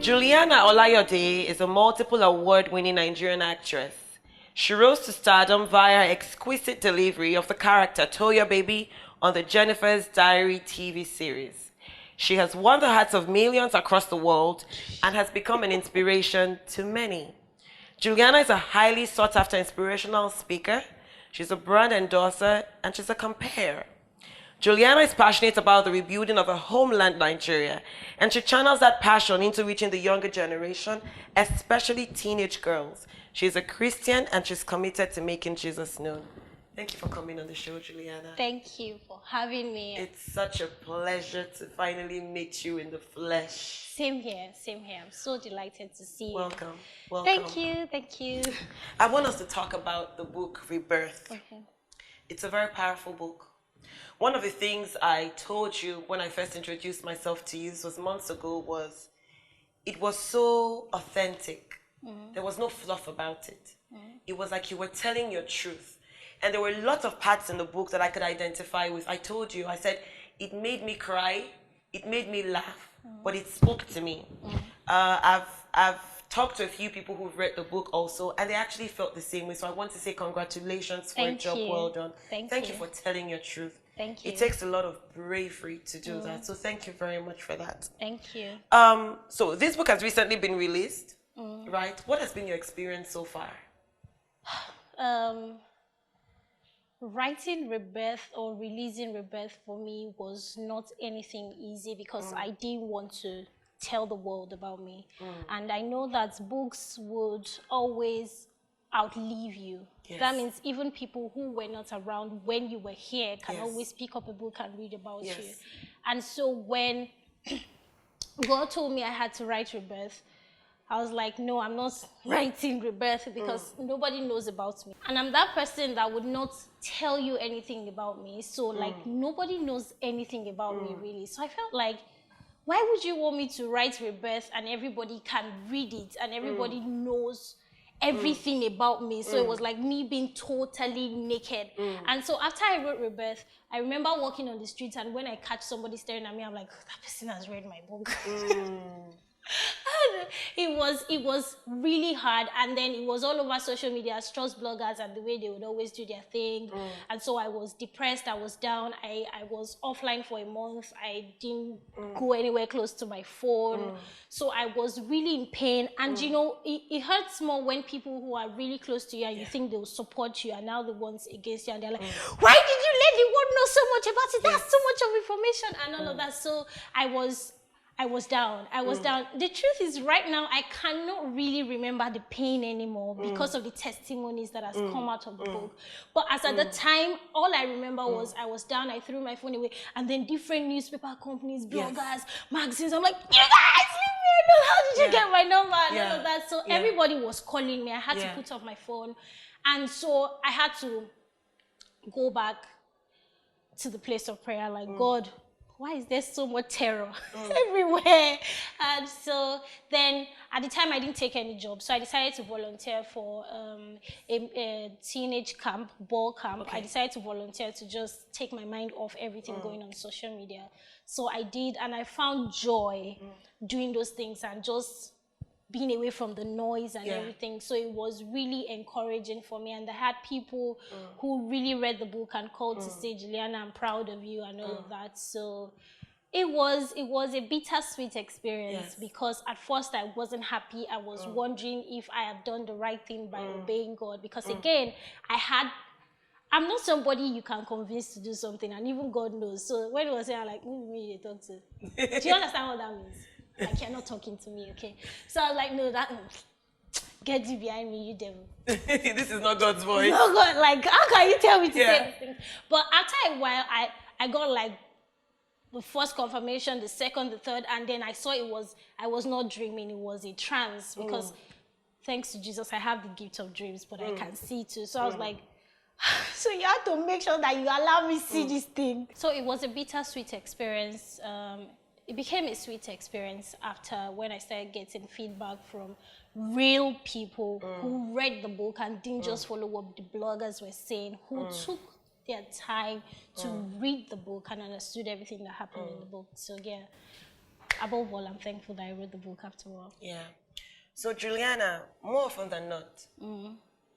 Juliana Olayode is a multiple award-winning Nigerian actress. She rose to stardom via exquisite delivery of the character Toyo Baby on the Jenifas Diary TV series. She has won the hearts of millions across the world and has become an inspiration to many. Giuliana is a highly sought-after inspirational speaker. She's a brand endorser and she's a compare. Juliana is passionate about the rebuilding of her homeland, Nigeria, and she channels that passion into reaching the younger generation, especially teenage girls. She's a Christian and she's committed to making Jesus known. Thank you for coming on the show, Juliana. Thank you for having me. It's such a pleasure to finally meet you in the flesh. Same here, same here. I'm so delighted to see you. Welcome. Thank you, thank you. I want us to talk about the book, Rebirth. Okay. It's a very powerful book. One of the things I told you when I first introduced myself to you, this was months ago, was it was so authentic. Mm-hmm. There was no fluff about it. Mm-hmm. It was like you were telling your truth. And there were lots of parts in the book that I could identify with. I told you, I said, it made me cry, it made me laugh, but it spoke to me. I've talked to a few people who've read the book also, and they actually felt the same way. So I want to say congratulations for a job well done. Thank you for telling your truth. Thank you. It takes a lot of bravery to do that. So thank you very much for that. Thank you. So this book has recently been released, right? What has been your experience so far? Writing Rebirth or releasing Rebirth for me was not anything easy because I didn't want to tell the world about me. And I know that books would always outlive you. Yes. That means even people who were not around when you were here can always pick up a book and read about you. And so when God told me I had to write Rebirth, I was like, no, I'm not writing Rebirth because nobody knows about me. And I'm that person that would not tell you anything about me. So like nobody knows anything about me really. So I felt like, why would you want me to write Rebirth and everybody can read it and everybody knows everything about me? So it was like me being totally naked. And so after I wrote Rebirth, I remember walking on the streets, and when I catch somebody staring at me, I'm like, that person has read my book. It was really hard, and then it was all over social media, trust bloggers and the way they would always do their thing. And so I was depressed, I was down, I was offline for a month, I didn't go anywhere close to my phone. So I was really in pain, and you know, it hurts more when people who are really close to you and you think they'll support you are now the ones against you, and they're like, why did you let the world know so much about it? That's so much of information and all of that. So I was down. The truth is, right now, I cannot really remember the pain anymore because of the testimonies that has come out of the book. But as at the time, all I remember was I was down, I threw my phone away, and then different newspaper companies, bloggers, magazines, I'm like, you guys, leave me alone. How did you get my number? And all of that. So everybody was calling me. I had to put off my phone. And so I had to go back to the place of prayer, like, God, why is there so much terror everywhere? And so then at the time I didn't take any job. So I decided to volunteer for a teenage camp, ball camp. I decided to volunteer to just take my mind off everything going on social media. So I did, and I found joy doing those things and just being away from the noise and everything. So it was really encouraging for me. And I had people who really read the book and called to say, Juliana, I'm proud of you and all of that. So it was a bittersweet experience because at first I wasn't happy. I was wondering if I had done the right thing by obeying God. Because again, I'm not somebody you can convince to do something, and even God knows. So when it was saying, I'm like, who me you talk to? Do you understand what that means? Like, you're not talking to me, okay? So I was like, no, get you behind me, you devil. This is not God's voice. No, God, like, how can you tell me to say these things? But after a while, I got like the first confirmation, the second, the third, and then I saw I was not dreaming, it was a trance, because thanks to Jesus, I have the gift of dreams, but I can see too. So I was like, so you have to make sure that you allow me see this thing. So it was a bittersweet experience. It became a sweet experience after when I started getting feedback from real people who read the book and didn't just follow what the bloggers were saying, who took their time to read the book and understood everything that happened in the book. So yeah. above all, I'm thankful that I wrote the book after all. Yeah. So, Juliana, more often than not,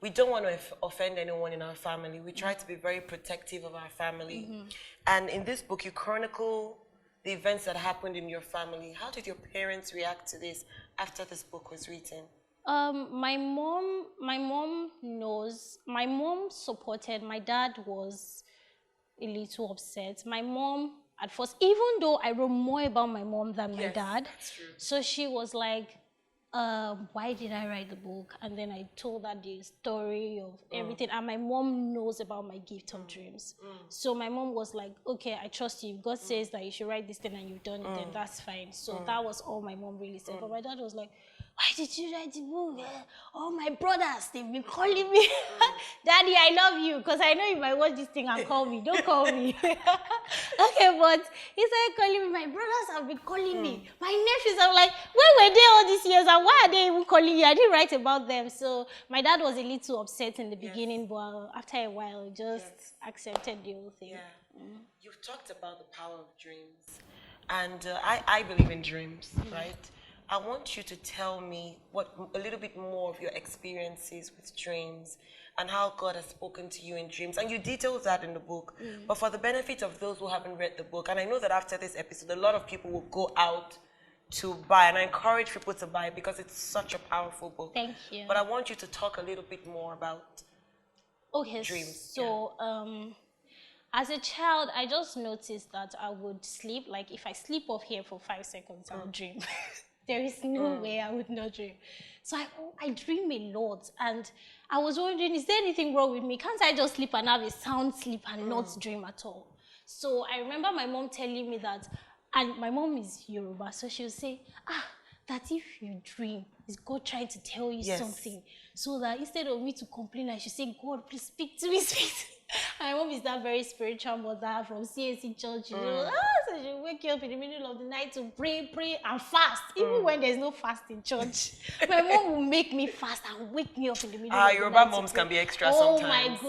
we don't want to offend anyone in our family. We try to be very protective of our family. And in this book, you chronicle the events that happened in your family. How did your parents react to this after this book was written? My mom knows. My mom supported. My dad was a little upset. My mom, at first, even though I wrote more about my mom than my dad, that's true. so she was like, why did I write the book? And then I told her the story of everything. And my mom knows about my gift of dreams. So my mom was like, okay, I trust you. If God says that you should write this thing and you've done it, then that's fine. So that was all my mom really said. But my dad was like, why did you write the book? All my brothers, they've been calling me. Daddy, I love you. Because I know you might watch this thing and call me. Don't call me. Okay, but he started calling me. My brothers have been calling me. My nephews, I'm like, where were they all these years? And why are they even calling you? I didn't write about them. So my dad was a little upset in the beginning, but after a while, just accepted the whole thing. Yeah. You've talked about the power of dreams. And I believe in dreams, right? I want you to tell me a little bit more of your experiences with dreams and how God has spoken to you in dreams. And you detail that in the book. But for the benefit of those who haven't read the book, and I know that after this episode, a lot of people will go out to buy, and I encourage people to buy because it's such a powerful book. Thank you. But I want you to talk a little bit more about dreams. So as a child, I just noticed that I would sleep. Like if I sleep off here for 5 seconds, I'll dream. There is no way I would not dream. So I dream a lot. And I was wondering, is there anything wrong with me? Can't I just sleep and have a sound sleep and not dream at all? So I remember my mom telling me that, and my mom is Yoruba, so she'll say, that if you dream, it's God trying to tell you something. So that instead of me to complain, I should say, God, please speak to me, speak to me. My mom is that very spiritual mother from CAC church, you know. So she'll wake you up in the middle of the night to pray and fast. Even when there's no fast in church. My mom will make me fast and wake me up in the middle of the night. Yoruba moms can be extra sometimes.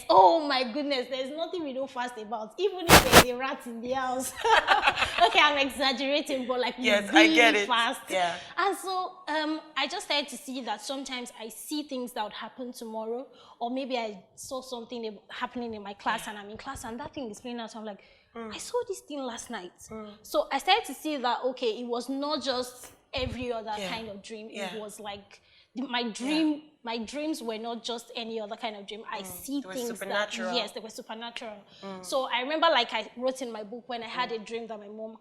Oh my goodness. There's nothing we don't fast about. Even if there's a rat in the house. Okay, I'm exaggerating, but like yes, really I get it. fast. Yeah. And so I just started to see that sometimes I see things that would happen tomorrow, or maybe I saw something happening in my class and I'm in class and that thing is playing out. So I'm like, I saw this thing last night. So I started to see that, okay, it was not just every other kind of dream. It was like my dreams were not just any other kind of dream. I see things supernatural. They were supernatural. So I remember, like I wrote in my book, when I had a dream that my mom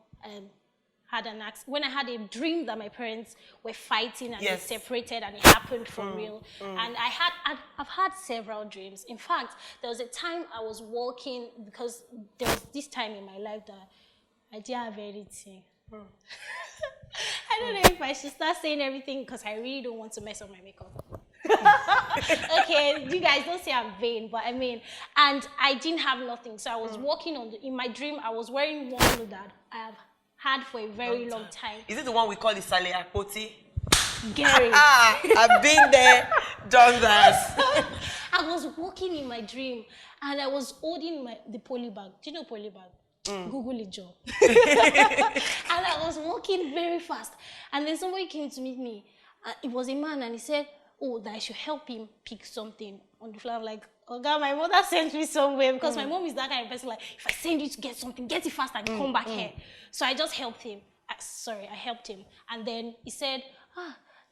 had an accident, when I had a dream that my parents were fighting and they separated and it happened for real. And I've had several dreams. In fact, there was a time I was walking, because there was this time in my life that I didn't have anything. I don't know if I should start saying everything because I really don't want to mess up my makeup. Okay, you guys don't say I'm vain, but I mean, and I didn't have nothing. So I was walking in my dream, I was wearing one clothes that I have had for a very long time. Is it the one we call the Sale Akpoti? Gary. I've been there, done that. I was walking in my dream and I was holding the poly bag. Do you know poly bag? Google it, Joe. And I was walking very fast. And then somebody came to meet me. It was a man and he said, that I should help him pick something on the floor. I'm like, oh God, my mother sent me somewhere, because my mom is that kind of person, like, if I send you to get something, get it fast and come back here. So I just helped him. I helped him. And then he said,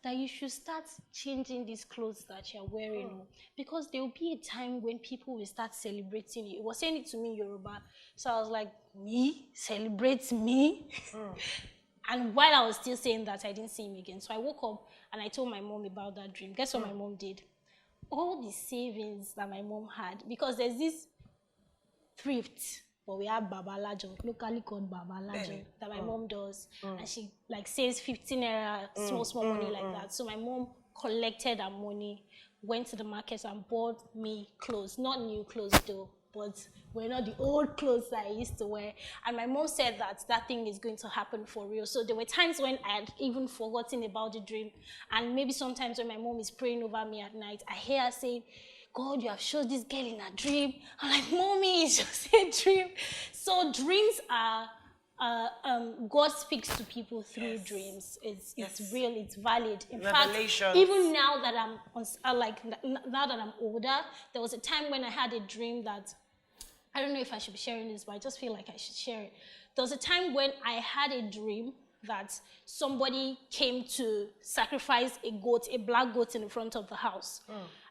that you should start changing these clothes that you're wearing. Because there will be a time when people will start celebrating you. He was saying it to me in Yoruba. So I was like, me? Celebrate me? And while I was still saying that, I didn't see him again. So I woke up and I told my mom about that dream. Guess what my mom did? All the savings that my mom had, because there's this thrift, but we have Babalajo, locally called Babalajo, that my mom does. And she like saves 15 naira, small money like that. So my mom collected her money, went to the market and bought me clothes. Not new clothes though, but were not the old clothes that I used to wear. And my mom said that thing is going to happen for real. So there were times when I had even forgotten about the dream. And maybe sometimes when my mom is praying over me at night, I hear her saying, God, you have showed this girl in a dream. I'm like, Mommy, it's just a dream. So dreams are God speaks to people through Yes. dreams. It's Yes. real. It's valid. In Revelations. fact, even now that I'm now that I'm older, there was a time when I had a dream that I don't know if I should be sharing this, but I just feel like I should share it. There was a time when I had a dream that somebody came to sacrifice a goat, a black goat, in the front of the house,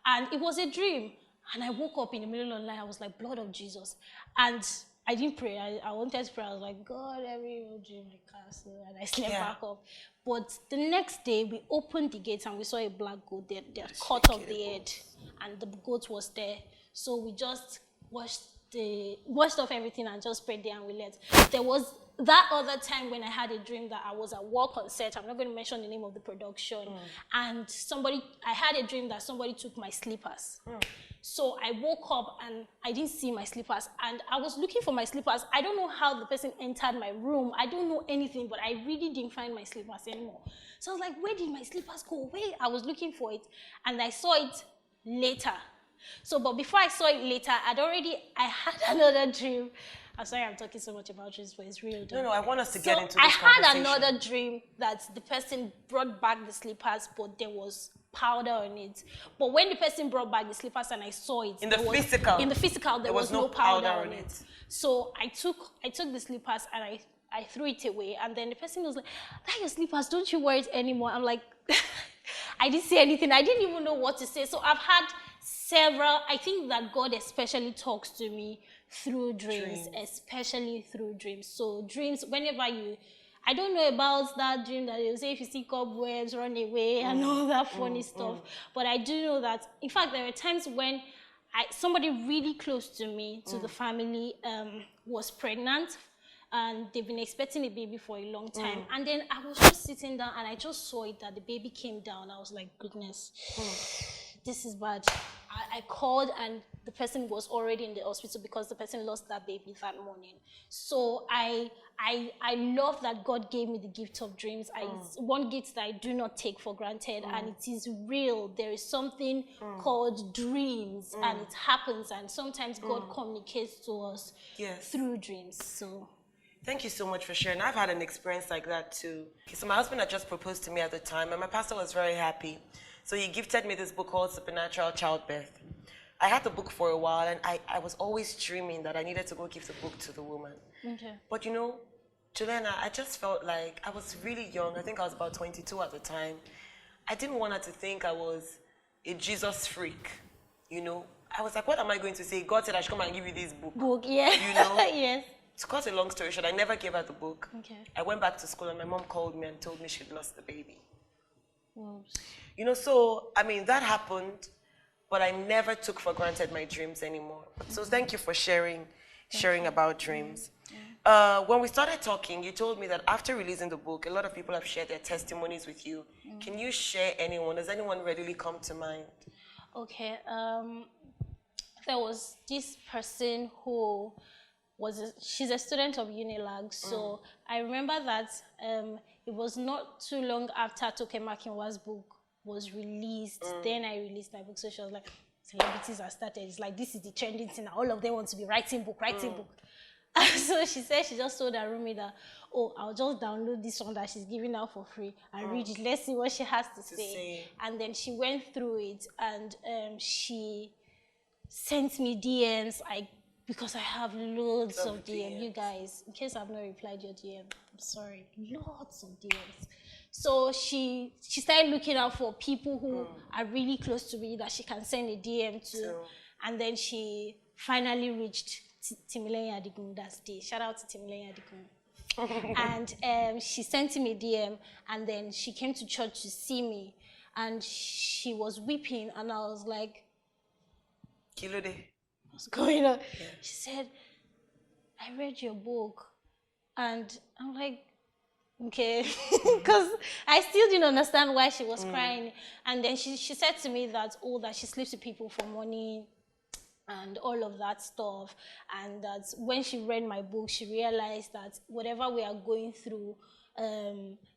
and it was a dream. And I woke up in the middle of the night. I was like, blood of Jesus. And I didn't pray. I wanted to pray. I was like, God, every dream I cast. And I slept back up. But the next day, we opened the gates and we saw a black goat. They cut off the head. And the goat was there. So we just washed off everything and just prayed there and we left. There was that other time when I had a dream that I was at work on set. I'm not going to mention the name of the production. And I had a dream that somebody took my slippers. So I woke up and I didn't see my slippers. And I was looking for my slippers. I don't know how the person entered my room. I don't know anything, but I really didn't find my slippers anymore. So I was like, where did my slippers go? Where? I was looking for it. And I saw it later. So, but before I saw it later, I had another dream. I'm sorry I'm talking so much about dreams, but it's real. No, I want us to get into this I had conversation. another dream that the person brought back the slippers, but there was powder on it. But when the person brought back the slippers and I saw it, in the physical, there was no powder on it. So I took the slippers and I threw it away. And then the person was like, "That's your slippers, don't you wear it anymore?" I'm like, I didn't say anything. I didn't even know what to say. So I've had several, I think that God especially talks to me through dreams, especially through dreams. So dreams, whenever I don't know about that dream that you say if you see cobwebs, run away and all that funny stuff. But I do know that, in fact, there were times when somebody really close to me, to the family, was pregnant and they've been expecting a baby for a long time. And then I was just sitting down and I just saw it that the baby came down. I was like, goodness, this is bad. I called and the person was already in the hospital because the person lost that baby that morning. So I love that God gave me the gift of dreams. It's one gift that I do not take for granted, and it is real. There is something called dreams, and it happens, and sometimes God communicates to us through dreams. So thank you so much for sharing. I've had an experience like that too. So my husband had just proposed to me at the time, and my pastor was very happy. So he gifted me this book called Supernatural Childbirth. I had the book for a while, and I was always dreaming that I needed to go give the book to the woman. Okay. But you know, Juliana, I just felt like I was really young. I think I was about 22 at the time. I didn't want her to think I was a Jesus freak, you know. I was like, what am I going to say? God said I should come and give you this book. Yeah. You know? Yes. To cut a long story short, I never gave her the book. Okay. I went back to school and my mom called me and told me she'd lost the baby. Oops. You know, so, I mean, that happened, but I never took for granted my dreams anymore. So thank you for sharing about dreams. When we started talking, you told me that after releasing the book, a lot of people have shared their testimonies with you. Can you share anyone? Does anyone readily come to mind? Okay. There was this person who she's a student of Unilag. So I remember that it was not too long after Toke Makinwa's book was released. Then I released my book. So she was like, celebrities have started. It's like, this is the trending thing. All of them want to be writing book. So she said she just told her roommate that, oh, I'll just download this one that she's giving out for free and read it. Let's see what she has to say. And then she went through it and she sent me DMs. Because I have loads of DMs. You guys, in case I've not replied your DM, I'm sorry. Lots of DMs. So she started looking out for people who are really close to me that she can send a DM to. And then she finally reached Timileyin Adigun that day. Shout out to Timileyin Adigun. And she sent me a DM, and then she came to church to see me. And she was weeping, and I was like, Kilode. what's going on? Yeah. She said, I read your book. And I'm like, okay. Because I still didn't understand why she was crying. And then she said to me that, that she sleeps with people for money and all of that stuff. And that when she read my book, she realized that whatever we are going through,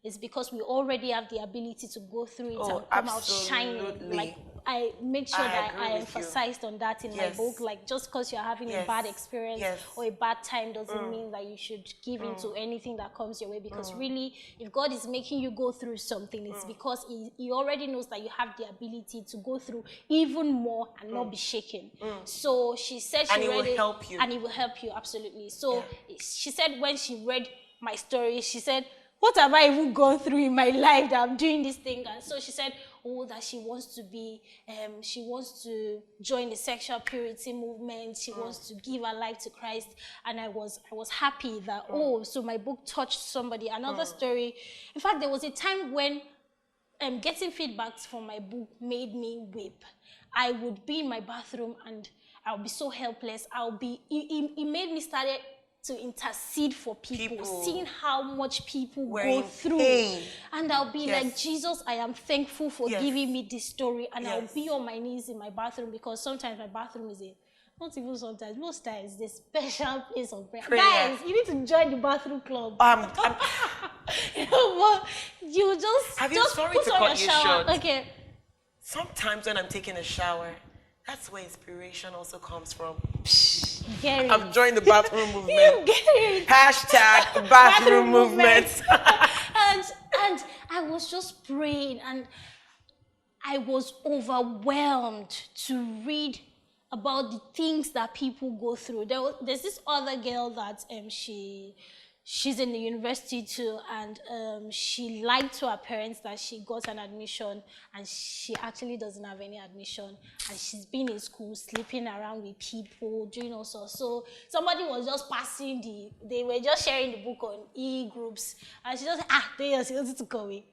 it's because we already have the ability to go through it Oh, and come out shining. absolutely. Like, I make sure that agree I with you. emphasized on that in my Yes. book. Like, just because you're having a Yes. bad experience Yes. or a bad time doesn't mean that you should give into anything that comes your way. Because really, if God is making you go through something, it's because he already knows that you have the ability to go through even more and not be shaken. So she said she And he read will it, help you. and it will help you, absolutely. So she said when she read my story, she said, what have I even gone through in my life that I'm doing this thing? And so she said, oh, that she wants to join the sexual purity movement. She wants to give her life to Christ. And I was happy that, so my book touched somebody. Another story. In fact, there was a time when getting feedbacks from my book made me weep. I would be in my bathroom and I'll be so helpless. It made me start to intercede for people, seeing how much people go through. Pain. And I'll be like, Jesus, I am thankful for giving me this story. And I'll be on my knees in my bathroom, because sometimes my bathroom is not even sometimes, most times, the special place of prayer. Guys, you need to join the bathroom club. You know what? You just put on your shower. Okay. Sometimes when I'm taking a shower, that's where inspiration also comes from. Get it. I've joined the bathroom movement. You get it. Hashtag bathroom movement. and I was just praying, and I was overwhelmed to read about the things that people go through. There's this other girl that she's in the university too, and she lied to her parents that she got an admission, and she actually doesn't have any admission, and she's been in school sleeping around with people, doing all sorts. So somebody was just they were just sharing the book on e-groups, and she just she wanted to go away.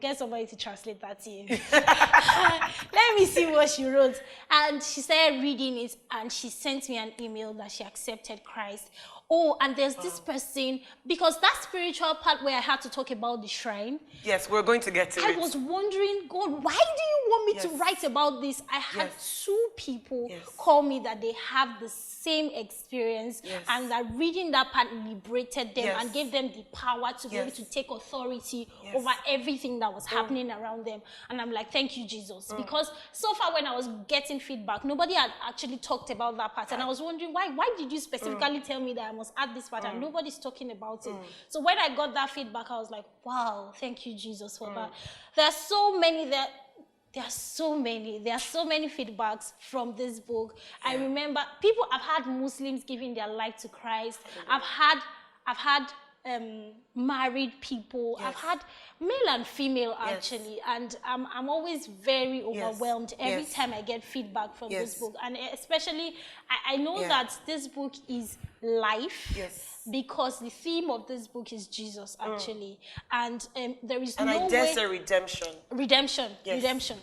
Get somebody to translate that to you. Let me see what she wrote. And she started reading it, and she sent me an email that she accepted Christ. Oh, and there's this person, because that spiritual part where I had to talk about the shrine. Yes, we're going to get to it. I was wondering, God, why do you want me to write about this? I had two people call me that they have the same experience, and that reading that part liberated them and gave them the power to be able to take authority over everything that was happening around them. And I'm like, thank you, Jesus. Because so far when I was getting feedback, nobody had actually talked about that part. And I was wondering, why did you specifically tell me that I must add this part? And nobody's talking about it. So when I got that feedback, I was like, wow, thank you, Jesus, for that. There are so many feedbacks from this book. I remember I've had Muslims giving their life to Christ. I've had married people. I've had male and female actually, and I'm always very overwhelmed every time I get feedback from this book. And especially, I know that this book is life. Because the theme of this book is Jesus, actually. And there is no way... And I dare say redemption. Redemption,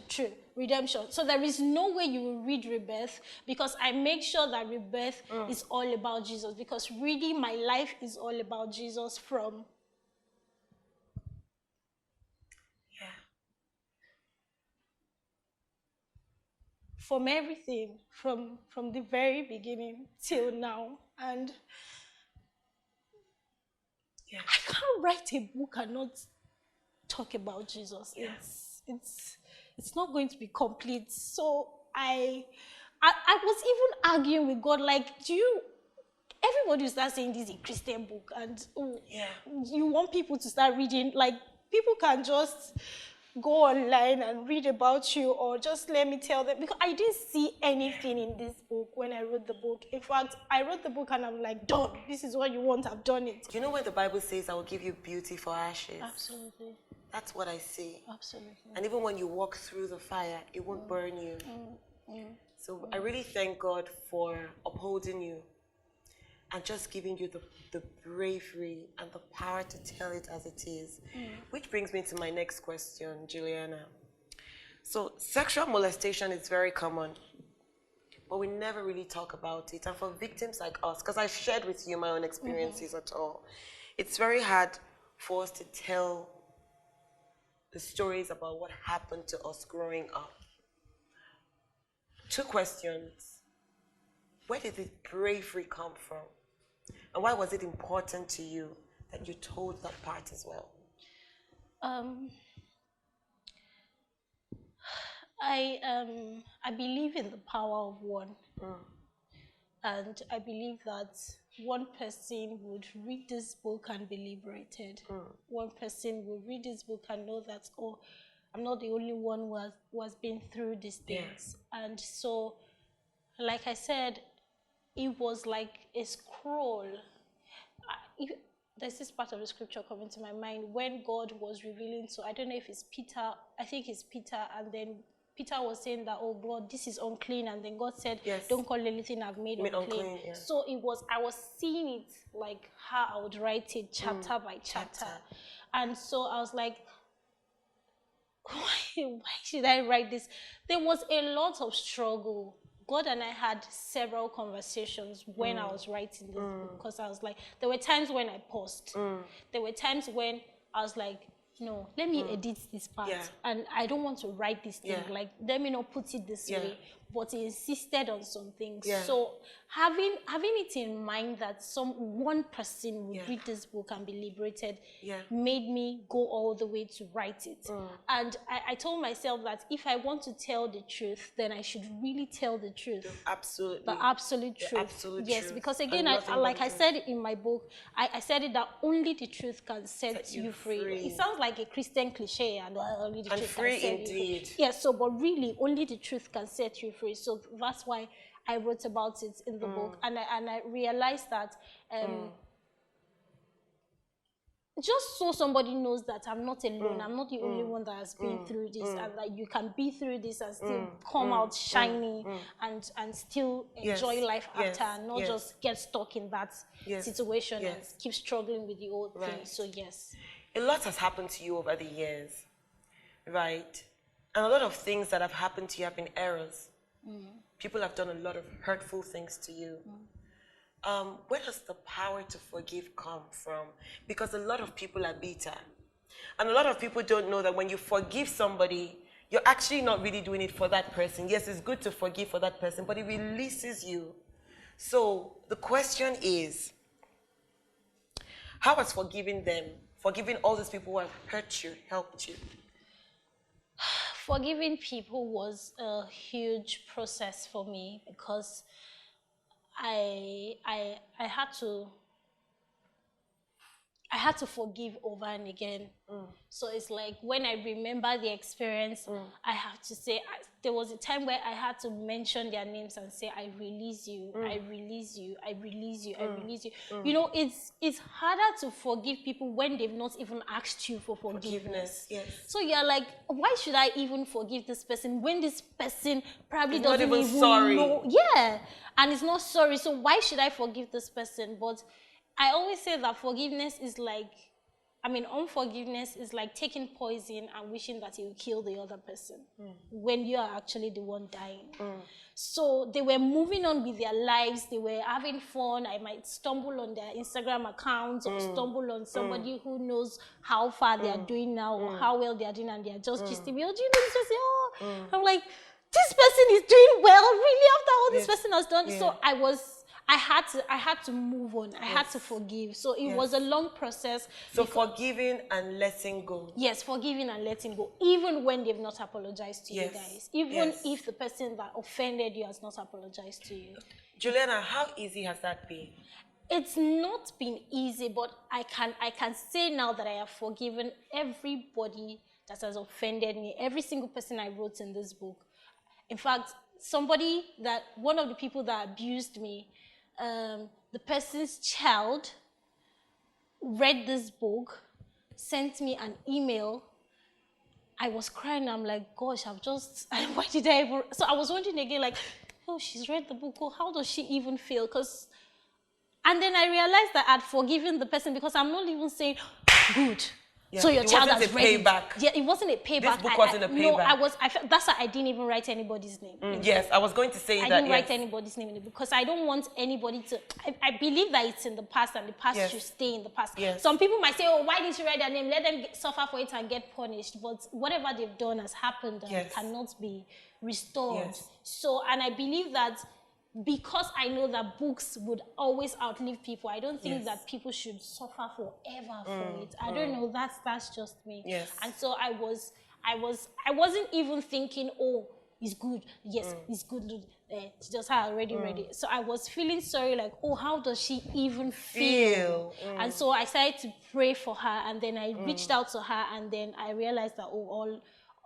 true. Redemption. So there is no way you will read Rebirth, because I make sure that Rebirth is all about Jesus. Because reading my life is all about Jesus from... From everything, from the very beginning till now. And... I can't write a book and not talk about Jesus. It's not going to be complete. So I was even arguing with God, like, everybody will start saying this is a Christian book, and you want people to start reading, like, people can just go online and read about you, or just let me tell them, because I didn't see anything in this book when I wrote the book. In fact, I wrote the book and I'm like, done. This is what you want, I've done it. You know when the Bible says, I will give you beauty for ashes? Absolutely. That's what I see. Absolutely. And even when you walk through the fire, it won't burn you. So I really thank God for upholding you and just giving you the bravery and the power to tell it as it is. Which brings me to my next question, Giuliana. So sexual molestation is very common, but we never really talk about it. And for victims like us, because I've shared with you my own experiences at all, it's very hard for us to tell the stories about what happened to us growing up. Two questions. Where did this bravery come from? And why was it important to you that you told that part as well? I believe in the power of one. And I believe that one person would read this book and be liberated. One person will read this book and know that, oh, I'm not the only one who has been through these things. And so, like I said, it was like a scroll. There's this part of the scripture coming to my mind when God was revealing to, I don't know if it's Peter, I think it's Peter, and then Peter was saying that, oh God, this is unclean, and then God said, don't call anything I've made unclean. So I was seeing it like how I would write it chapter by chapter. And so I was like, why should I write this? There was a lot of struggle. God and I had several conversations when I was writing this book, because I was like, there were times when I paused. There were times when I was like, no, let me edit this part. And I don't want to write this thing. Like, let me not put it this way. But he insisted on some things. So having it in mind that one person would read this book and be liberated made me go all the way to write it. And I told myself that if I want to tell the truth, then I should really tell the truth. Absolutely. The absolute truth. Absolute yes, truth. because again, like I said in my book, I said it that only the truth can set you free. It sounds like a Christian cliche, and only the truth free can set indeed. you free. Yes, so but really, only the truth can set you free. So that's why I wrote about it in the book, and I realized that just so somebody knows that I'm not alone, I'm not the only one that has been through this, and that you can be through this and still come out shiny and still enjoy life after, and not just get stuck in that situation and keep struggling with the old thing. So yes. A lot has happened to you over the years, right? And a lot of things that have happened to you have been errors. People have done a lot of hurtful things to you. Where does the power to forgive come from? Because a lot of people are bitter. And a lot of people don't know that when you forgive somebody, you're actually not really doing it for that person. Yes, it's good to forgive for that person, but it releases you. So the question is, how has forgiving them, forgiving all these people who have hurt you, helped you? Forgiving people was a huge process for me, because I had to forgive over and again. So it's like when I remember the experience, I have to say, there was a time where I had to mention their names and say, I release you, I release you, I release you, I release you. You know, it's harder to forgive people when they've not even asked you for forgiveness. Yes. So you're like, why should I even forgive this person when this person probably It's doesn't not even even sorry. know? Yeah, and it's not sorry. So why should I forgive this person? But I always say that forgiveness is like, unforgiveness is like taking poison and wishing that it will kill the other person when you are actually the one dying. So they were moving on with their lives. They were having fun. I might stumble on their Instagram accounts or stumble on somebody who knows how far they are doing now or how well they are doing, and they are just gisting me. Oh, do you know this person? Oh, I'm like, this person is doing well, really, after all this person has done. So I had to move on. I had to forgive. So it was a long process. So forgiving and letting go. Yes, forgiving and letting go, even when they've not apologized to you guys. Even if the person that offended you has not apologized to you. Juliana, how easy has that been? It's not been easy, but I can say now that I have forgiven everybody that has offended me, every single person I wrote in this book. In fact, one of the people that abused me, the person's child read this book, sent me an email. I was crying. I'm like, gosh, why did I ever? So I was wondering again, like, oh, she's read the book. Oh, how does she even feel? And then I realized that I'd forgiven the person, because I'm not even saying, good. Yeah. So your child has read it. Yeah, it wasn't a payback. This book wasn't a payback. No, I felt that's why I didn't even write anybody's name. Yes, I was going to say that. I didn't write anybody's name in it, because I don't want anybody to. I believe that it's in the past, and the past should stay in the past. Yes. Some people might say, "Oh, why didn't you write their name? Let them suffer for it and get punished." But whatever they've done has happened and cannot be restored. Yes. So, and I believe that because I know that books would always outlive people, I don't think that people should suffer forever for it. I don't know. That's just me. Yes. And so I wasn't even thinking, oh, it's good. Yes, it's good. She just had already read it. So I was feeling sorry, like, oh, how does she even feel? And so I started to pray for her, and then I reached out to her, and then I realized that, oh, all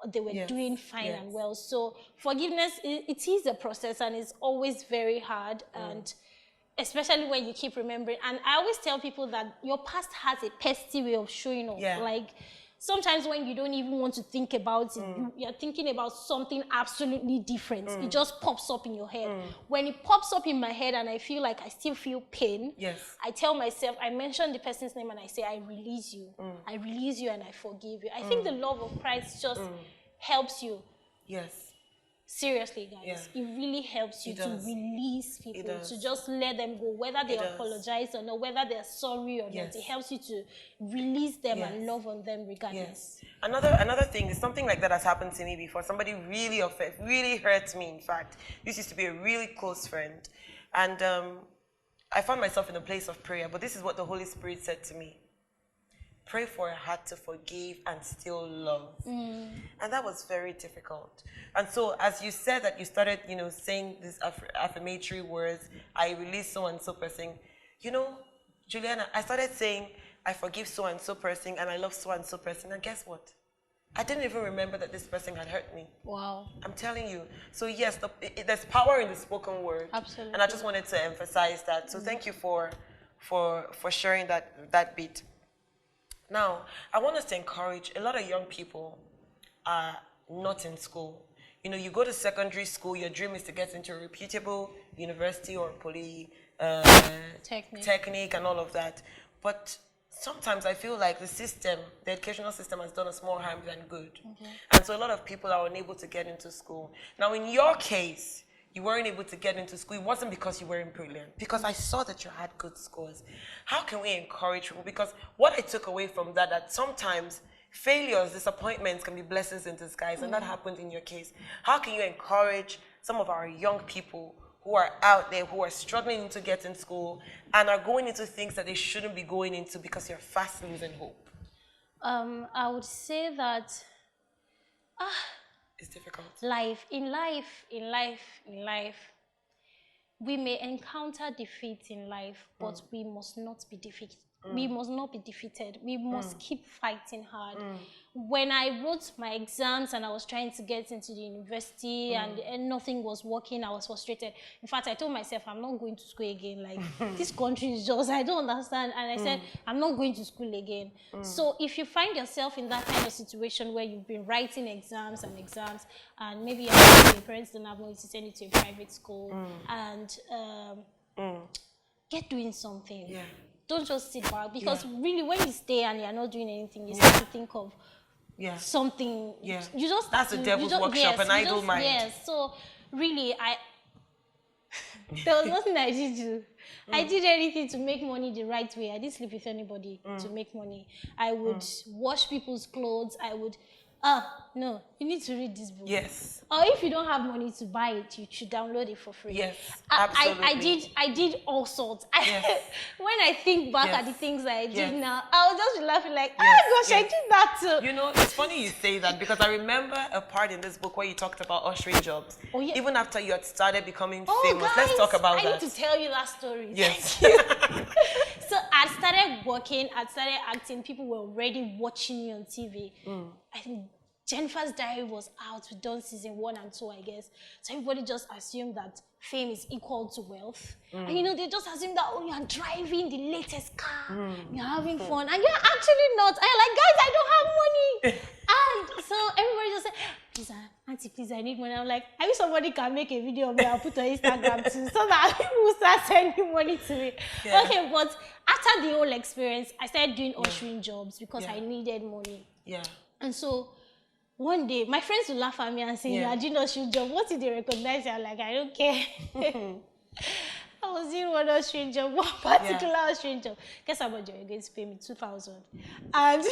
they were doing fine and well. So forgiveness, it is a process, and it's always very hard, and especially when you keep remembering. And I always tell people that your past has a pesky way of showing up. Like, sometimes when you don't even want to think about it, you're thinking about something absolutely different. It just pops up in your head. When it pops up in my head and I feel like I still feel pain, I tell myself, I mention the person's name and I say, I release you. I release you and I forgive you. I think the love of Christ just helps you. Yes. Seriously, guys, it really helps you to release people, to just let them go, whether they apologize or not, whether they're sorry or not. It helps you to release them and love on them regardless. Another thing is something like that has happened to me before. Somebody really hurt me, in fact. This used to be a really close friend. And I found myself in a place of prayer, but this is what the Holy Spirit said to me. Pray for a heart to forgive and still love. And that was very difficult. And so as you said that you started, saying these affirmatory words, I release so-and-so person. Juliana, I started saying, I forgive so-and-so person and I love so-and-so person. And guess what? I didn't even remember that this person had hurt me. Wow. I'm telling you. So yes, there's power in the spoken word. Absolutely. And I just wanted to emphasize that. So thank you for sharing that bit. Now, I want us to encourage a lot of young people are not in school. You go to secondary school, your dream is to get into a reputable university or technique and all of that. But sometimes I feel like the educational system has done us more harm than good. And so a lot of people are unable to get into school. Now, in your case, you weren't able to get into school. It wasn't because you weren't brilliant, because I saw that you had good scores. How can we encourage people? Because what I took away from that sometimes failures, disappointments can be blessings in disguise, and that happened in your case. How can you encourage some of our young people who are out there, who are struggling to get in school and are going into things that they shouldn't be going into because you're fast losing hope? I would say that it's difficult. In life, we may encounter defeat in life, but we must not be defeated. We must not be defeated. We must keep fighting hard. When I wrote my exams and I was trying to get into the university and nothing was working, I was frustrated. In fact, I told myself, I'm not going to school again. Like, this country is just, I don't understand. And I said, I'm not going to school again. So if you find yourself in that kind of situation where you've been writing exams, and maybe your parents don't have money to send you to a private school, and get doing something. Yeah. Don't just sit back, because really when you stay and you're not doing anything, you start to think of something. You just that's the devil's workshop, an idle mind. Yes. So really, there was nothing I did do. I did anything to make money the right way. I didn't sleep with anybody to make money. I would wash people's clothes. I would. No, you need to read this book. Yes. Or if you don't have money to buy it, you should download it for free. Yes, absolutely. I did all sorts. When I think back at the things that I did now, I'll just be laughing like, gosh, I did that too. It's funny you say that, because I remember a part in this book where you talked about ushering jobs. Oh, yeah. Even after you had started becoming famous. Guys, let's talk about that. I need to tell you that story. Yes. So I started working, I started acting. People were already watching me on TV. I think Jenifas Diary was out. We've done season 1 and 2, I guess. So everybody just assumed that fame is equal to wealth. And they just assume that, oh, you're driving the latest car, you're having fun, and you're actually not. And you're like, guys, I don't have money. And so everybody just said, please, auntie, please, I need money. I'm like, I wish somebody can make a video of me and put on Instagram too, so that people will start sending money to me. Yeah. Okay, but after the whole experience, I started doing ushering jobs because I needed money. Yeah. And so one day, my friends will laugh at me and say, you are doing ushering job. What if they recognize you? I'm like, I don't care. I was doing one ushering job, one particular ushering job. Guess how much you're going to pay me? 2,000. And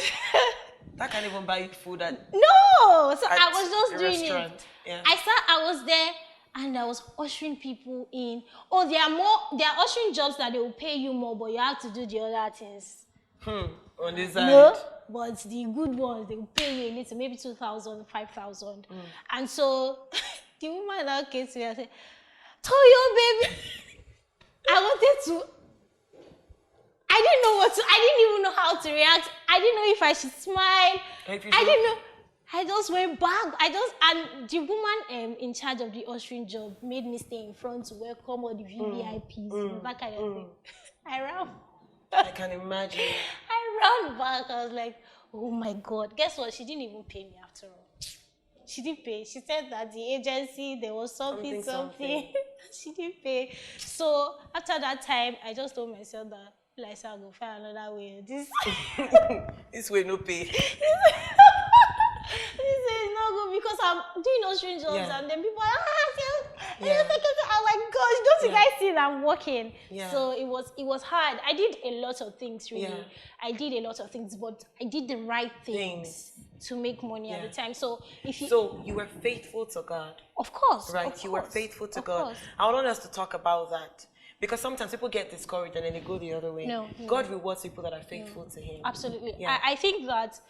that can't even buy you food at no! So I was just doing restaurant. it. Yeah. I was there. and I was ushering people in. Oh, there are ushering jobs that they will pay you more, but you have to do the other things. On this side. No, but the good ones, they will pay you a little, maybe 2,000, 5,000. And so the woman that came to me and said, Toyo, baby, I didn't even know how to react. I didn't know if I should smile. I didn't know. I just went back. And the woman in charge of the ushering job made me stay in front to welcome all the VVIPs, that kind of thing. I ran. I can imagine. I ran back. I was like, oh my God. Guess what? She didn't even pay me after all. She didn't pay. She said that the agency, there was something. She didn't pay. So after that time, I just told myself that, like, I'll go find another way. This way no pay. This is not good because I'm doing ushering jobs and then people are oh my gosh, don't you guys see that I'm working? So it was hard. I did a lot of things really. I did a lot of things, but I did the right things to make money at the time. So you were faithful to God. Of course. Right, you were faithful to God. I want us to talk about that. Because sometimes people get discouraged and then they go the other way. No. God rewards people that are faithful to Him. Absolutely. I think that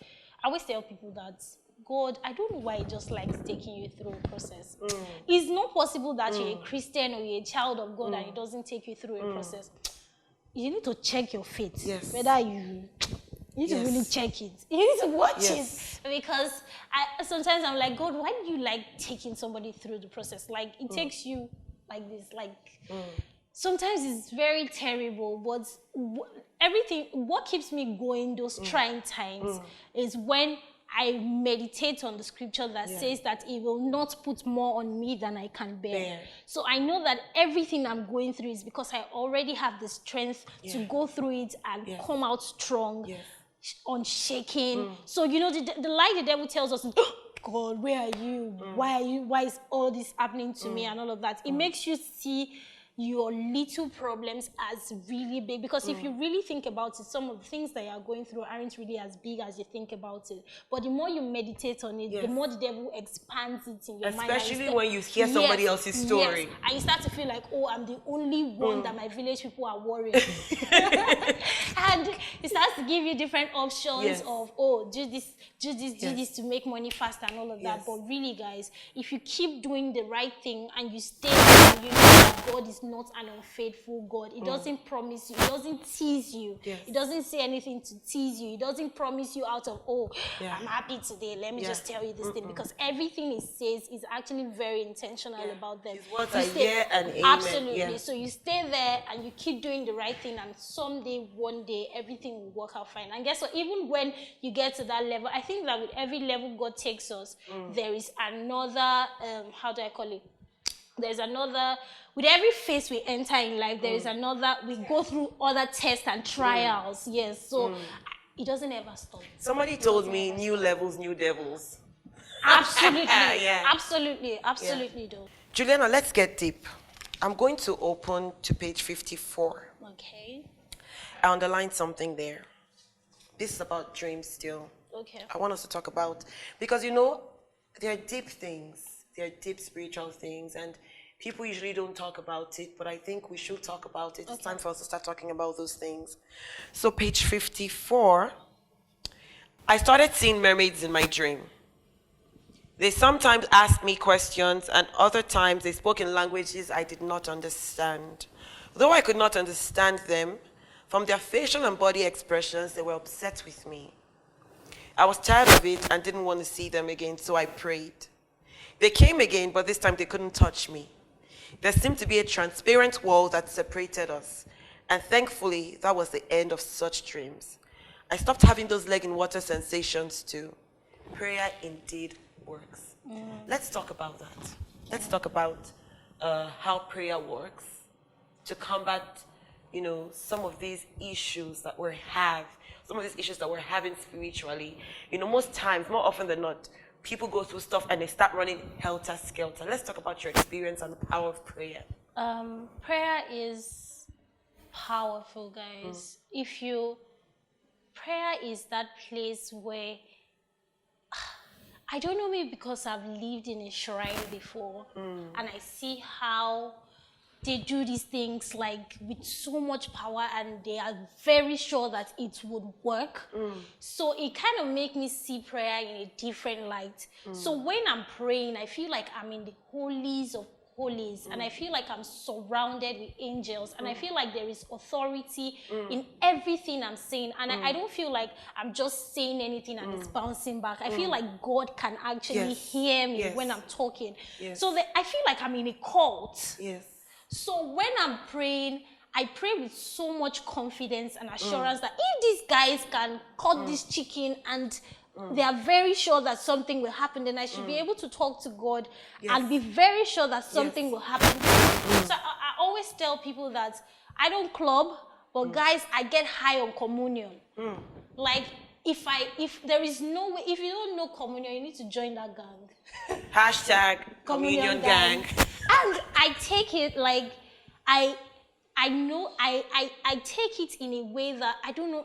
I always tell people that God, I don't know why He just likes taking you through a process. It's not possible that you're a Christian or you're a child of God and He doesn't take you through a process. You need to check your faith. Yes. Whether you need to really check it. You need to watch it. Because sometimes I'm like, God, why do you like taking somebody through the process? Like, it takes you like this, like... Sometimes it's very terrible, but what keeps me going those trying times is when I meditate on the scripture that says that He will not put more on me than I can bear. So I know that everything I'm going through is because I already have the strength to go through it and come out strong, unshaken. So, you know, the lie the devil tells us is, oh, God, where are you? Why is all this happening to me and all of that? It makes you see your little problems as really big, because if you really think about it, some of the things that you are going through aren't really as big as you think about it. But the more you meditate on it, the more the devil expands it in your mind. Especially when you hear somebody else's story. And you start to feel like, oh, I'm the only one that my village people are worried. And it starts to give you different options of, oh, do this to make money faster and all of that. But really, guys, if you keep doing the right thing and you stay and you know that God is not an unfaithful God. It doesn't promise you. It doesn't tease you. It doesn't say anything to tease you. It doesn't promise you out of, oh, I'm happy today. Let me just tell you this thing. Because everything it says is actually very intentional about them. It's what I hear and amen. Absolutely. So you stay there and you keep doing the right thing, and someday, one day, everything will work out fine. And guess what? Even when you get to that level, I think that with every level God takes us, there is another, how do I call it? There's another, with every phase we enter in life, there is another, we go through other tests and trials. Yes, so it doesn't ever stop. Somebody told me new levels, new devils. Absolutely. Absolutely, though. Juliana, let's get deep. I'm going to open to page 54. Okay. I underlined something there. This is about dreams still. Okay. I want us to talk about, because you know, there are deep things. There are deep spiritual things, and people usually don't talk about it, but I think we should talk about it. It's time for us to start talking about those things. So page 54, I started seeing mermaids in my dream. They sometimes asked me questions, and other times they spoke in languages I did not understand. Though I could not understand them, from their facial and body expressions, they were upset with me. I was tired of it and didn't want to see them again, so I prayed. They came again, but this time they couldn't touch me. There seemed to be a transparent wall that separated us, and thankfully, that was the end of such dreams. I stopped having those leg in water sensations too. Prayer indeed works. Let's talk about that. Let's talk about how prayer works to combat, you know, some of these issues that we're having spiritually. You know, most times, more often than not, people go through stuff and they start running helter-skelter. Let's talk about your experience and the power of prayer. Prayer is powerful, guys. Prayer is that place where I don't know, maybe because I've lived in a shrine before, and I see how they do these things like with so much power, and they are very sure that it would work. So it kind of makes me see prayer in a different light. So when I'm praying, I feel like I'm in the holies of holies, and I feel like I'm surrounded with angels, and I feel like there is authority in everything I'm saying, and I don't feel like I'm just saying anything and it's bouncing back. I feel like God can actually hear me when I'm talking. So that I feel like I'm in a cult. So when I'm praying, I pray with so much confidence and assurance that if these guys can cut this chicken and they are very sure that something will happen, then I should be able to talk to God and be very sure that something will happen. So I always tell people that I don't club, but guys, I get high on communion. Like, if there is no way, if you don't know communion, you need to join that gang. Hashtag communion gang. And I take it like, I know, I take it in a way that, I don't know,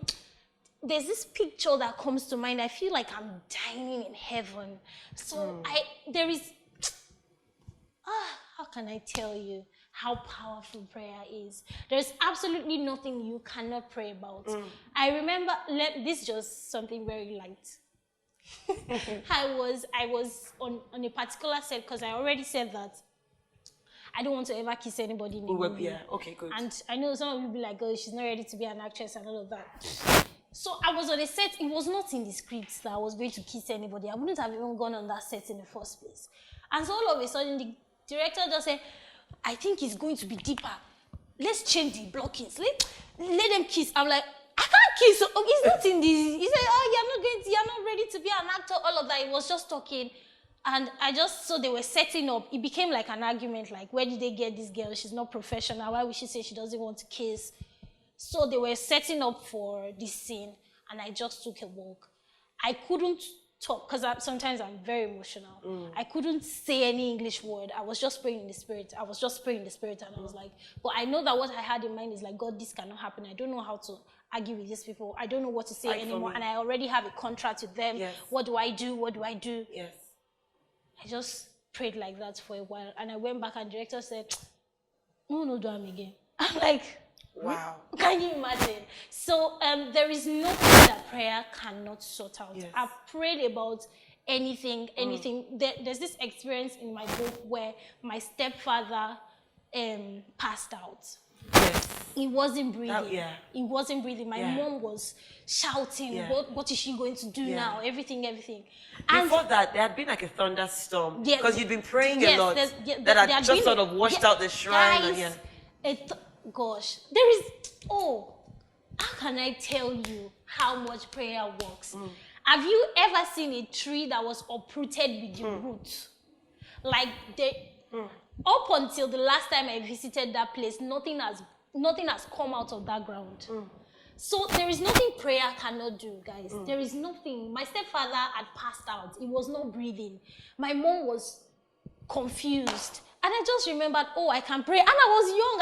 there's this picture that comes to mind. I feel like I'm dining in heaven. So how can I tell you how powerful prayer is? There's absolutely nothing you cannot pray about. I remember, this is just something very light. I was on a particular set, because I already said that I don't want to ever kiss anybody in a movie. Yeah, okay, good. And I know some of you will be like, oh, she's not ready to be an actress and all of that. So I was on a set. It was not in the script that I was going to kiss anybody. I wouldn't have even gone on that set in the first place. And so all of a sudden, the director just said, I think it's going to be deeper. Let's change the blockings. Let them kiss. I'm like, I can't kiss. Oh, it's not in the... He said, oh, you're not ready to be an actor, all of that. It was just talking. And so they were setting up. It became like an argument, like, where did they get this girl? She's not professional. Why would she say she doesn't want to kiss? So they were setting up for this scene, and I just took a walk. I couldn't talk, because sometimes I'm very emotional. I couldn't say any English word. I was just praying in the spirit. And I was like, but I know that what I had in mind is like, God, this cannot happen. I don't know how to argue with these people. I don't know what to say anymore, and I already have a contract with them. What do I do? I just prayed like that for a while, and I went back, and the director said, no, do them again. I'm like, wow. Can you imagine? So there is nothing that prayer cannot sort out. I've prayed about anything. There's this experience in my book where my stepfather passed out. He wasn't breathing. He wasn't breathing. My mom was shouting, what is she going to do now? Everything. And before that, there had been like a thunderstorm. Because you'd been praying a lot. That had just sort of washed out the shrine. Guys, gosh, there is, how can I tell you how much prayer works? Have you ever seen a tree that was uprooted with the root? Like, up until the last time I visited that place, nothing has come out of that ground. So there is nothing prayer cannot do, guys. There is nothing. My stepfather had passed out. He was not breathing. My mom was confused. And I just remembered, I can pray. And I was young.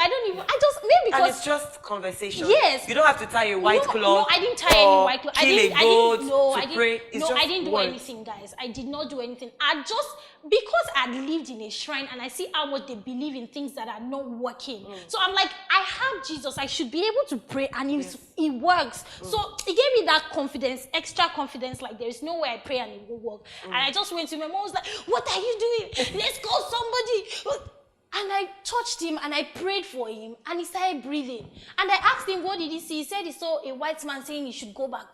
Maybe because... And it's just conversation. Yes. You don't have to tie a white cloth. No, I didn't tie any white cloth. I didn't do anything, guys. I did not do anything. Because I'd lived in a shrine and I see how much they believe in things that are not working. So I'm like, I have Jesus. I should be able to pray, and it works. So it gave me that confidence, extra confidence, like there is no way I pray and it will work. And I just went to my mom, was like, what are you doing? Let's call somebody. And I touched him and I prayed for him, and he started breathing. And I asked him, what did he see? He said he saw a white man saying he should go back.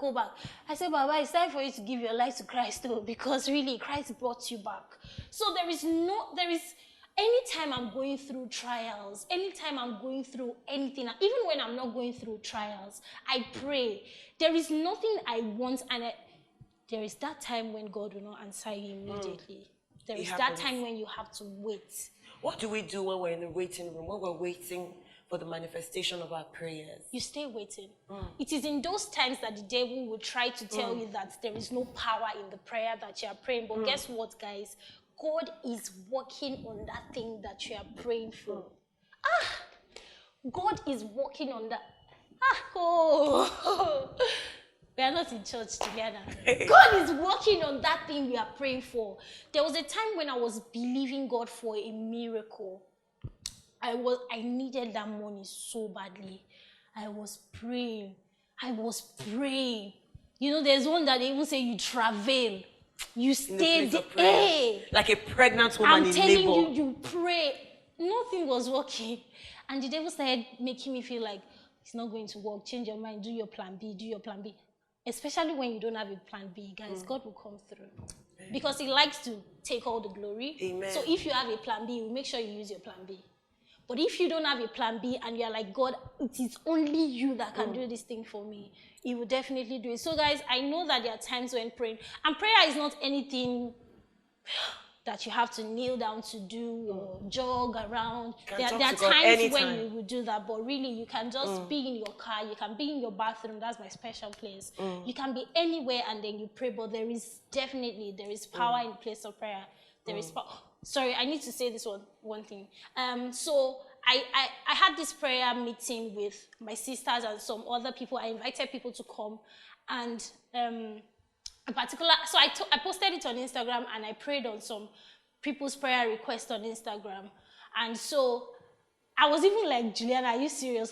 I said, Baba, it's time for you to give your life to Christ too, because really Christ brought you back. So anytime I'm going through trials, anytime I'm going through anything, even when I'm not going through trials, I pray. There is nothing I want, and there is that time when God will not answer you immediately. There is that time when you have to wait. What do we do when we're in the waiting room, when we're waiting for the manifestation of our prayers? You stay waiting. It is in those times that the devil will try to tell you that there is no power in the prayer that you are praying. But guess what, guys? God is working on that thing that you are praying for. God is working on that. We are not in church together. God is working on that thing we are praying for. There was a time when I was believing God for a miracle. I needed that money so badly. I was praying. You know, there's one that they even say you travail. You stay there. Hey, like a pregnant woman I'm in telling labor. you pray. Nothing was working. And the devil started making me feel like it's not going to work. Change your mind. Do your plan B. Especially when you don't have a plan B, guys, God will come through. Because he likes to take all the glory. Amen. So if you have a plan B, make sure you use your plan B. But if you don't have a plan B and you're like, God, it is only you that can do this thing for me, he will definitely do it. So guys, I know that there are times when praying, and prayer is not anything that you have to kneel down to do or jog around. There are times when you will do that, but really you can just be in your car, you can be in your bathroom, that's my special place. You can be anywhere and then you pray, but there is power in the place of prayer. There is power. Sorry, I need to say this one thing. So I had this prayer meeting with my sisters and some other people. I invited people to come, and so I posted it on Instagram and I prayed on some people's prayer requests on Instagram. And so I was even like, Juliana, are you serious?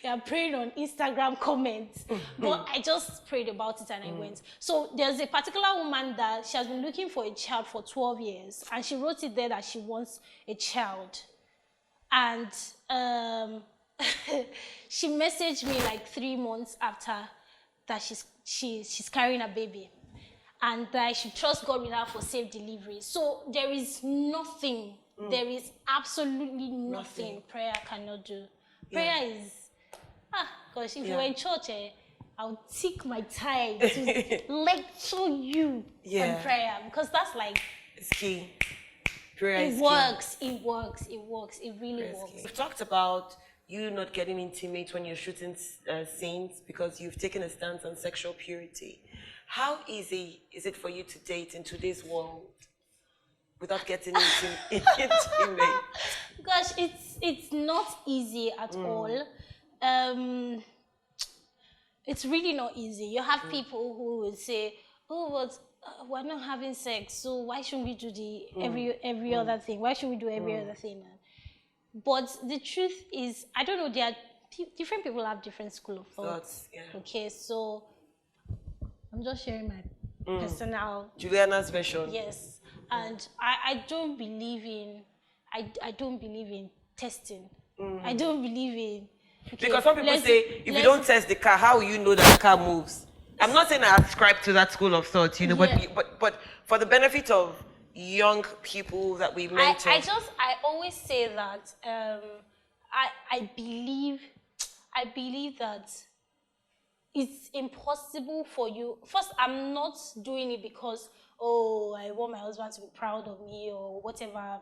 You're praying on Instagram comments. But I just prayed about it and I went. So there's a particular woman that she has been looking for a child for 12 years. And she wrote it there that she wants a child. And she messaged me like 3 months after that she's carrying a baby. And that I should trust God with her for safe delivery. So there is nothing, there is absolutely nothing prayer cannot do. Prayer is, gosh, if you were in church, I'll take my time to lecture you on prayer, because that's like, it's key. Prayer it works, it really works. We've talked about you not getting intimate when you're shooting scenes because you've taken a stance on sexual purity. How easy is it for you to date in today's world without getting intimate? Gosh, it's not easy at all. It's really not easy. You have people who will say, "Oh, but we're not having sex, so why shouldn't we do the every other thing? Why should we do every other thing?" But the truth is, I don't know. There are different people have different school of thoughts. Okay, so I'm just sharing my personal Juliana's version. Yes, and I don't believe in testing. I don't believe in because some people say if you don't test the car, how will you know that the car moves? I'm not saying I ascribe to that school of thought, you know, but for the benefit of young people that we mentor. I always say that I believe that it's impossible for you. First, I'm not doing it because, I want my husband to be proud of me or whatever.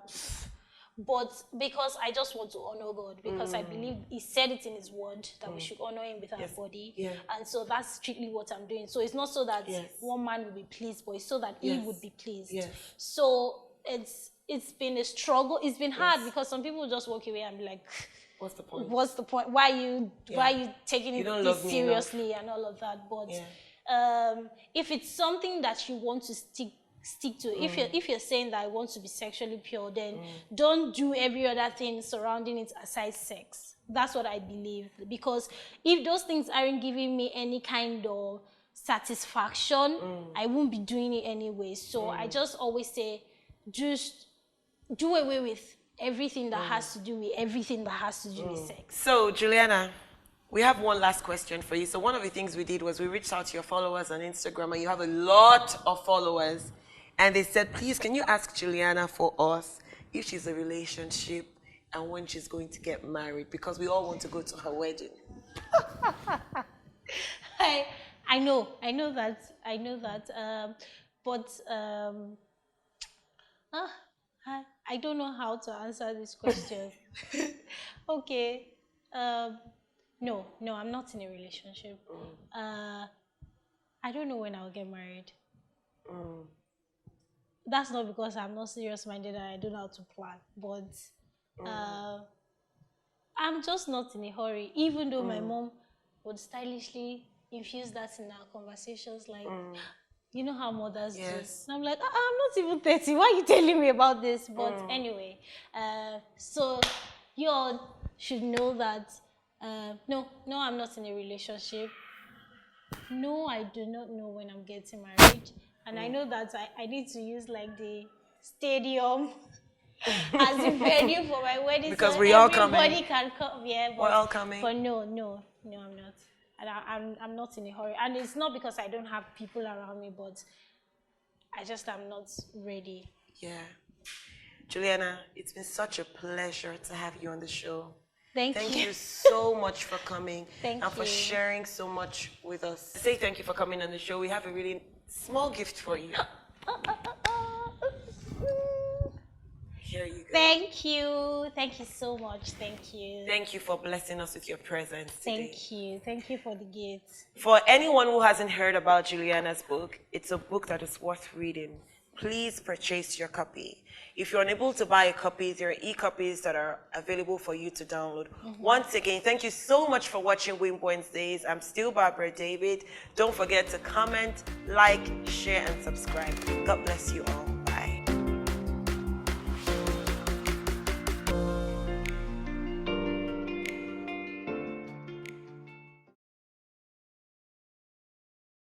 But because I just want to honor God, because I believe he said it in his word that we should honor him with our body. Yeah. And so that's strictly what I'm doing. So it's not so that one man will be pleased, but it's so that he would be pleased. Yes. So it's been a struggle. It's been hard because some people just walk away and be like, what's the point? What's the point? Why are you taking it this seriously and all of that? But if it's something that you want to stick to, if you're saying that I want to be sexually pure, then don't do every other thing surrounding it aside sex. That's what I believe. Because if those things aren't giving me any kind of satisfaction, I won't be doing it anyway. So I just always say, just do away with everything that has to do with sex. So, Juliana, we have one last question for you. So one of the things we did was we reached out to your followers on Instagram, and you have a lot of followers. And they said, please, can you ask Juliana for us if she's in a relationship and when she's going to get married? Because we all want to go to her wedding. I know that. But I don't know how to answer this question. Okay. No, I'm not in a relationship. I don't know when I'll get married. That's not because I'm not serious-minded and I don't know how to plan, but I'm just not in a hurry. Even though my mom would stylishly infuse that in our conversations, like, you know how mothers do. Yes. And I'm like, I'm not even 30. Why are you telling me about this? But anyway, so you all should know that, no, I'm not in a relationship. No, I do not know when I'm getting married. And I know that I need to use like the stadium as a venue for my wedding. Because so we all coming. everybody can come. Yeah, but, We're all coming. But no, I'm not. And I'm not in a hurry. And it's not because I don't have people around me, but I just am not ready. Yeah. Juliana, it's been such a pleasure to have you on the show. Thank you so much for coming and for sharing so much with us. Say thank you for coming on the show. We have a really small gift for you. Here you go. Thank you so much. Thank you. Thank you for blessing us with your presence today. Thank you for the gift. For anyone who hasn't heard about Giuliana's book, it's a book that is worth reading. Please purchase your copy. If you're unable to buy a copy, there are e-copies that are available for you to download. Once again, thank you so much for watching Wimp Wednesdays. I'm still Barbara David. Don't forget to comment, like, share, and subscribe. God bless you all.